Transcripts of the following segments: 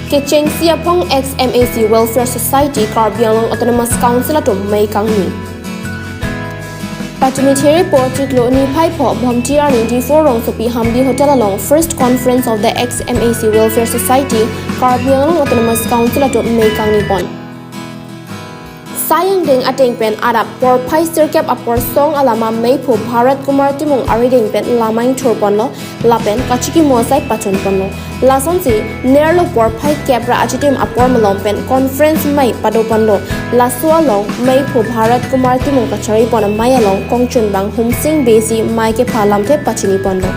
Kachengsi aphong XMAC Welfare Society Karbi Anglong Autonomous Council atum may kangni. Patumiteri Portrik lo ni pai po volunteer ni di forong sopi hamdi hotel along first conference of the XMAC Welfare Society Karbi Anglong Autonomous Council atum may kangni pon. Sayang ding ating pen arap por pai sirkap apor song alama may po Bharat Kumar timung ari ding pen lamaing turpon lo lapen kachiki mosai patun pon lo lason si nerlo por pai kebra achitim apor malom pen conference may padopon lo laswa long may po Bharat Kumar timung kachari pon may along kongchun bang humsing besi may ke palam te pachini pon lo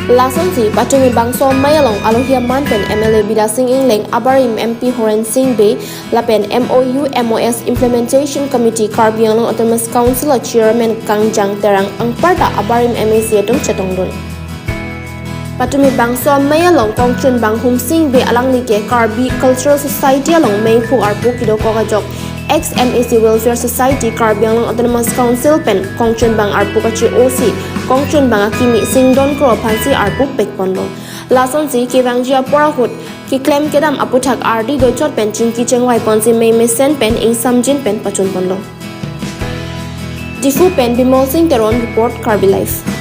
Lason si patumi bangso mayalong alohia manpen MLA Bida Singh Ingleng abarim MP Horen Singh Bay lapen MOU MOS Implementation Committee Karbi Anglong Autonomous Council Chairman Kangjang Terang ang parta abarim MAC atung chatongdon. Patumi bangso mayalong kongchun bang Humsing Bay alang like Karbi Cultural Society along Maypu arpu kidoko kajok XMAC Welfare Society Karbi Anglong Autonomous Council pen kongchun bang arpu kachi OC kongchun bang akimi singdon kro phansi arpu pekpondo lason si kibangji apora hut ki claim kedam aputhak RD dochot pen chingki chengwai ponsi may mesen pen ing samjin pen pachun pondo Difu pen Bimol Singh Teron report Karbi Life